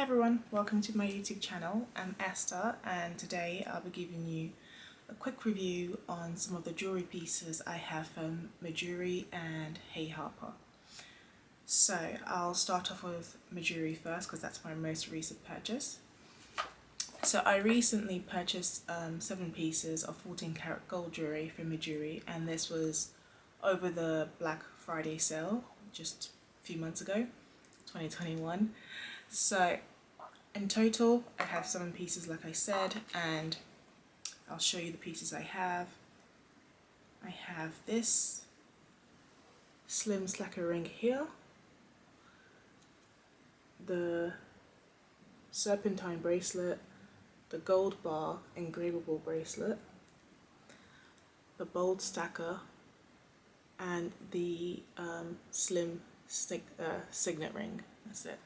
everyone, welcome to my YouTube channel. I'm Esther and today I'll be giving you a quick review on some of the jewelry pieces I have from Mejuri and Hey Harper. So I'll start off with Mejuri first because that's my most recent purchase. So I recently purchased 7 pieces of 14 karat gold jewelry from Mejuri, and this was over the Black Friday sale just a few months ago, 2021. So in total I have 7 pieces like I said, and I'll show you the pieces I have. I have this slim slacker ring here, the serpentine bracelet, the gold bar engravable bracelet, the bold stacker, and the slim signet ring. That's it.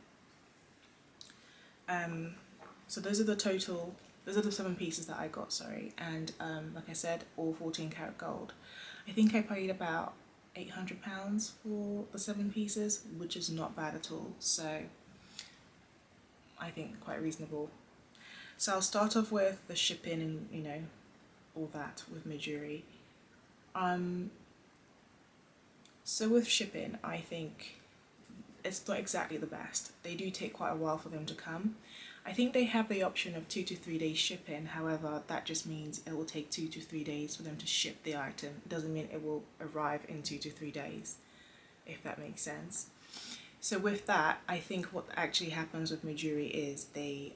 So those are the 7 pieces that I got, sorry, and like I said, all 14 karat gold. I think I paid about £800 for the 7 pieces, which is not bad at all, so I think quite reasonable. So I'll start off with the shipping and all that with Mejuri. So with shipping, I think it's not exactly the best. They do take quite a while for them to come. I think they have the option of 2 to 3 days shipping. However, that just means it will take 2 to 3 days for them to ship the item. It doesn't mean it will arrive in 2 to 3 days, if that makes sense. So with that, I think what actually happens with Mejuri is I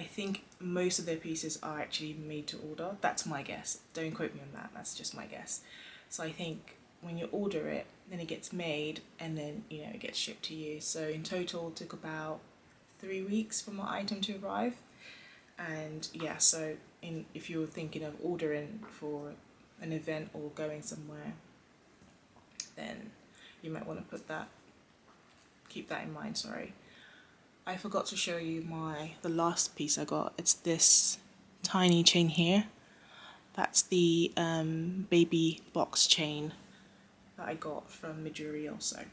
think most of their pieces are actually made to order. That's my guess. Don't quote me on that. That's just my guess. So I think when you order it, then it gets made and then it gets shipped to you. So in total it took about 3 weeks for my item to arrive. And yeah, so if you're thinking of ordering for an event or going somewhere, then you might want to keep that in mind, sorry. I forgot to show you the last piece I got. It's this tiny chain here. That's the baby box chain that I got from Mejuri also.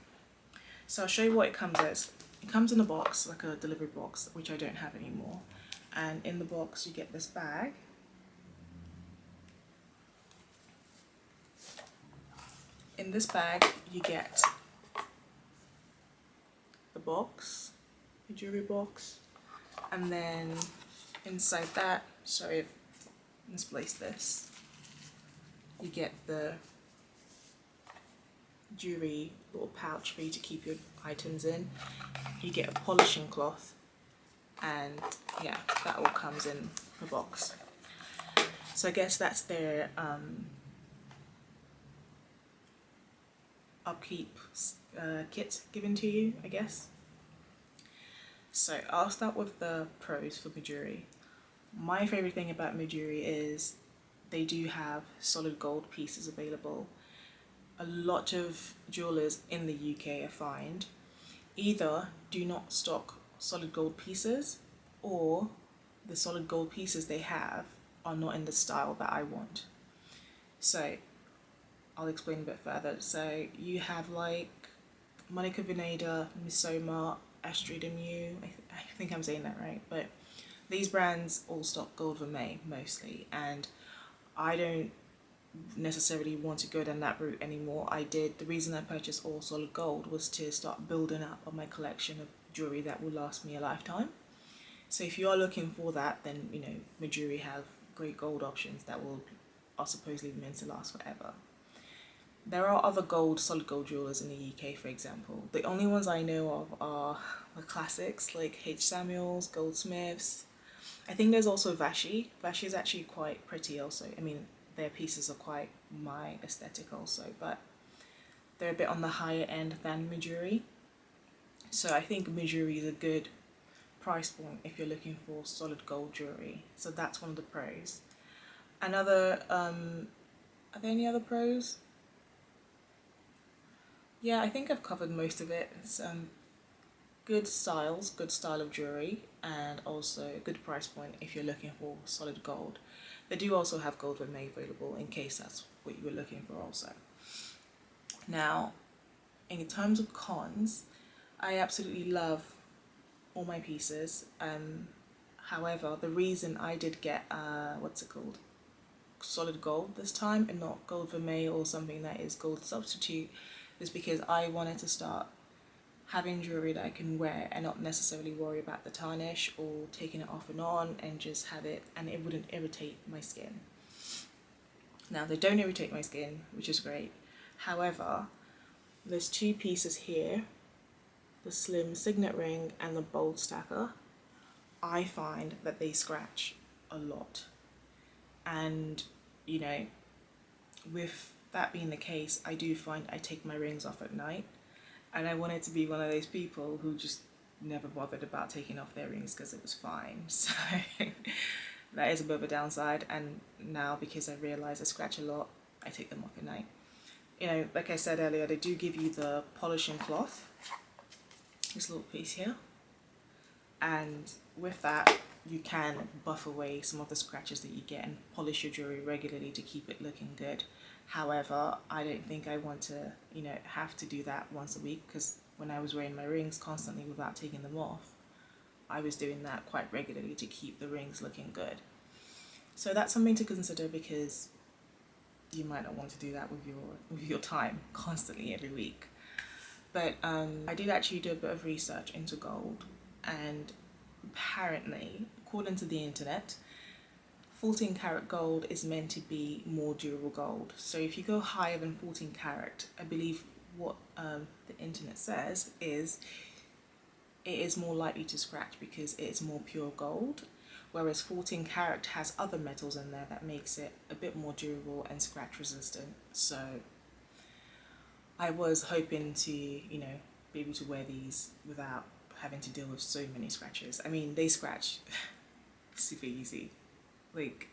So I'll show you what it comes as. It comes in a box, like a delivery box, which I don't have anymore. And in the box you get this bag. In this bag you get the box, the jewelry box, and then inside that, sorry I've misplaced this, you get the jewelry little pouch for you to keep your items in. You get a polishing cloth, and yeah, that all comes in the box. So I guess that's their upkeep kit given to you, I guess. So I'll start with the pros for Mejuri. My favorite thing about Mejuri is they do have solid gold pieces available. A lot of jewelers in the UK, I find, either do not stock solid gold pieces, or the solid gold pieces they have are not in the style that I want. So I'll explain a bit further. So you have like Monica Vinader, Missoma, Astrid Mu, I think I'm saying that right, but these brands all stock gold vermeil mostly, and I don't necessarily want to go down that route anymore. The reason I purchased all solid gold was to start building up on my collection of jewelry that will last me a lifetime. So if you are looking for that, then Mejuri have great gold options that are supposedly meant to last forever. There are other solid gold jewelers in the UK, for example. The only ones I know of are the classics like H. Samuels, Goldsmiths. I think there's also Vashi. Vashi is actually quite pretty also. I mean, their pieces are quite my aesthetic also, but they're a bit on the higher end than Mejuri. So I think Mejuri is a good price point if you're looking for solid gold jewelry. So that's one of the pros. Are there any other pros? Yeah, I think I've covered most of it. It's good style of jewelry, and also a good price point if you're looking for solid gold. They do also have gold vermeil available in case that's what you were looking for also. Now, in terms of cons, I absolutely love all my pieces. However, the reason I did get what's it called, solid gold this time and not gold vermeil or something that is gold substitute is because I wanted to start having jewelry that I can wear and not necessarily worry about the tarnish or taking it off and on, and just have it and it wouldn't irritate my skin. Now they don't irritate my skin, which is great. However, there's two pieces here, the slim signet ring and the bold stacker. I find that they scratch a lot, and you know, with that being the case, I do find I take my rings off at night, and I wanted to be one of those people who just never bothered about taking off their rings because it was fine. So that is a bit of a downside, and now because I realise I scratch a lot, I take them off at night. You know, like I said earlier, they do give you the polishing cloth, this little piece here, and with that you can buff away some of the scratches that you get and polish your jewelry regularly to keep it looking good. However, I don't think I want to, you know, have to do that once a week, because when I was wearing my rings constantly without taking them off, I was doing that quite regularly to keep the rings looking good. So that's something to consider, because you might not want to do that with your time constantly every week. But I did actually do a bit of research into gold, and apparently, according to the internet, 14 karat gold is meant to be more durable gold. So if you go higher than 14 karat, I believe what the internet says is it is more likely to scratch because it's more pure gold, whereas 14 karat has other metals in there that makes it a bit more durable and scratch resistant. So I was hoping to, you know, be able to wear these without having to deal with so many scratches. I mean, they scratch super easy. Like,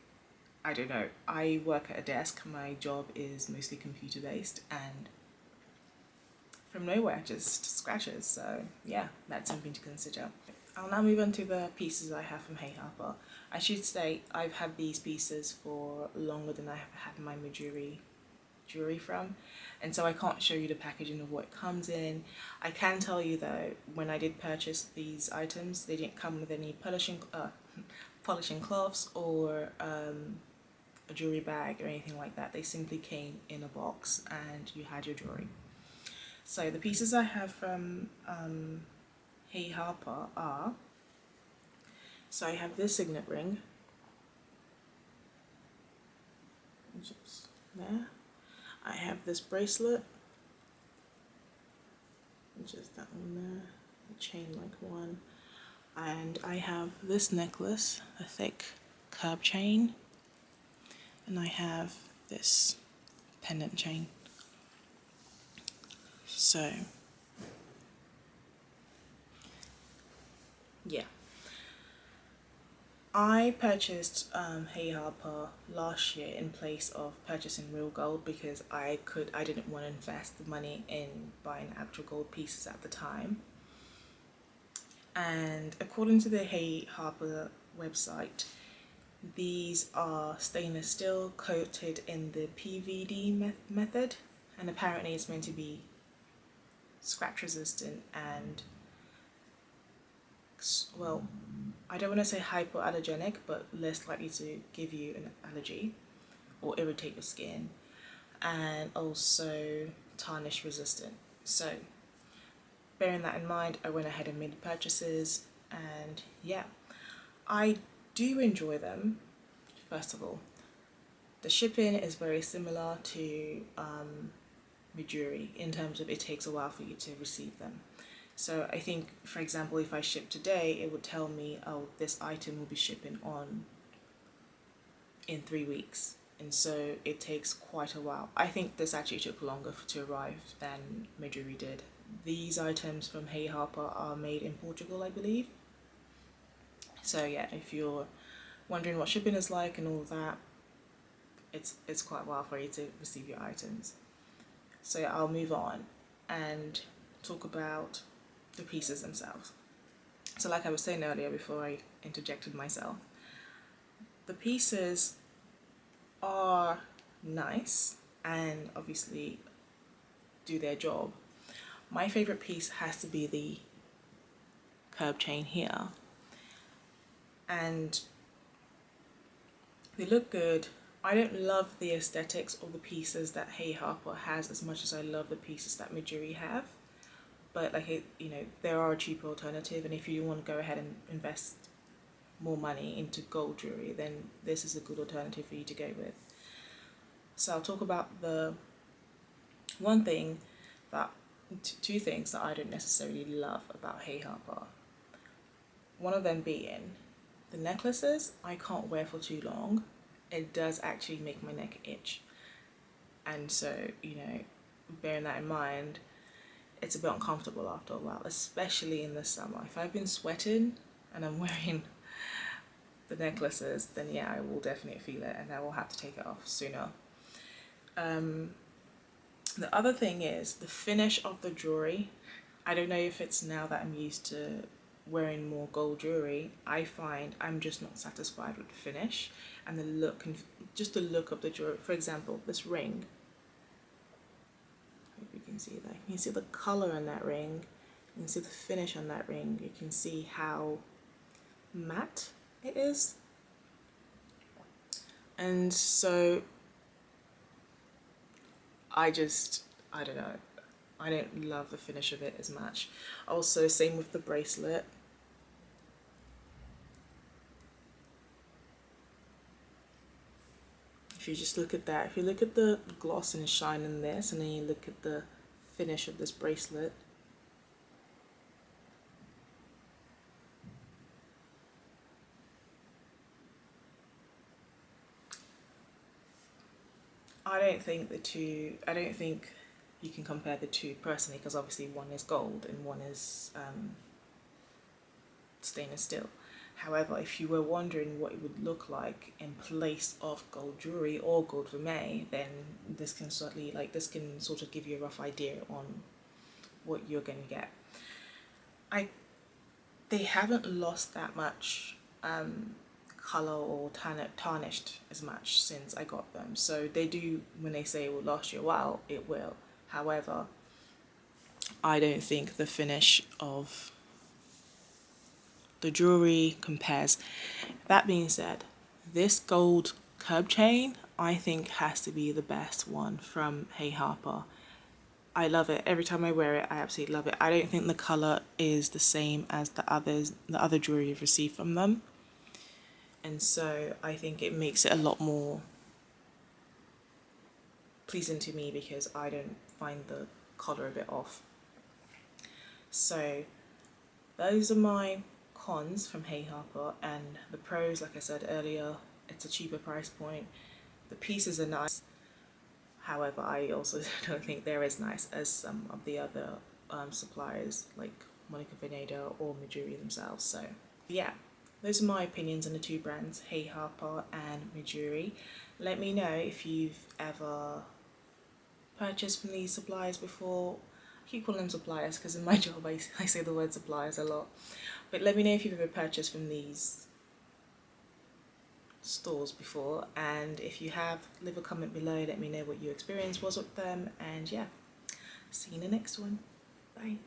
I don't know, I work at a desk, my job is mostly computer based, and from nowhere just scratches. So yeah, that's something to consider. I'll now move on to the pieces I have from Hey Harper. I should say I've had these pieces for longer than I have had my Mejuri jewelry from, and so I can't show you the packaging of what it comes in. I can tell you though, when I did purchase these items, they didn't come with any polishing cloths or a jewelry bag or anything like that. They simply came in a box and you had your jewelry. So the pieces I have from Hey Harper are, so I have this signet ring, just there. I have this bracelet, which is that one there, the chain like one. And I have this necklace, a thick curb chain, and I have this pendant chain. So yeah, I purchased Hey Harper last year in place of purchasing real gold, because I didn't want to invest the money in buying actual gold pieces at the time. And according to the Hey Harper website, these are stainless steel coated in the PVD method, and apparently it's meant to be scratch resistant and, well, I don't want to say hypoallergenic, but less likely to give you an allergy or irritate your skin, and also tarnish resistant. So bearing that in mind, I went ahead and made the purchases, and yeah, I do enjoy them. First of all, the shipping is very similar to Mejuri in terms of it takes a while for you to receive them. So I think, for example, if I ship today, it would tell me, oh, this item will be shipping on in 3 weeks. And so it takes quite a while. I think this actually took longer to arrive than Mejuri did. These items from Hey Harper are made in Portugal, I believe. So yeah, if you're wondering what shipping is like and all of that, it's quite a while for you to receive your items. So yeah, I'll move on and talk about the pieces themselves. So like I was saying earlier before I interjected myself, the pieces are nice and obviously do their job. My favourite piece has to be the curb chain here, and they look good. I don't love the aesthetics of the pieces that Hey Harper has as much as I love the pieces that Mejuri have, but like you know, there are a cheaper alternative, and if you want to go ahead and invest more money into gold jewelry, then this is a good alternative for you to go with. So I'll talk about the one thing that two things that I don't necessarily love about Hey Harper. One of them being the necklaces I can't wear for too long. It does actually make my neck itch, and so, you know, bearing that in mind, it's a bit uncomfortable after a while, especially in the summer. If I've been sweating and I'm wearing the necklaces, then yeah, I will definitely feel it, and I will have to take it off sooner. The other thing is the finish of the jewelry. I don't know if it's now that I'm used to wearing more gold jewelry, I find I'm just not satisfied with the finish and the look, and just the look of the jewelry. For example, this ring, I hope you can see that. You can see the color in that ring, you can see the finish on that ring, you can see how matte it is, and so I don't know, I don't love the finish of it as much. Also, same with the bracelet. If you just look at that, if you look at the gloss and shine in this, and then you look at the finish of this bracelet, I don't think you can compare the two personally, because obviously one is gold and one is stainless steel. However, if you were wondering what it would look like in place of gold jewelry or gold vermeil, then this can sort of give you a rough idea on what you're going to get. They haven't lost that much color or tarnished as much since I got them. So they do, when they say it will last you a while, it will. However, I don't think the finish of the jewelry compares. That being said, this gold curb chain I think has to be the best one from Hey Harper. I love it. Every time I wear it, I absolutely love it. I don't think the color is the same as the other jewelry you've received from them, and so I think it makes it a lot more pleasing to me because I don't find the color a bit off. So those are my cons from Hey Harper, and the pros, like I said earlier, it's a cheaper price point. The pieces are nice. However, I also don't think they're as nice as some of the other suppliers like Monica Vinader or Mejuri themselves. So yeah, those are my opinions on the two brands, Hey Harper and Mejuri. Let me know if you've ever purchased from these suppliers before. I keep calling them suppliers because in my job I say the word suppliers a lot. But let me know if you've ever purchased from these stores before, and if you have, leave a comment below, let me know what your experience was with them, and yeah, see you in the next one. Bye.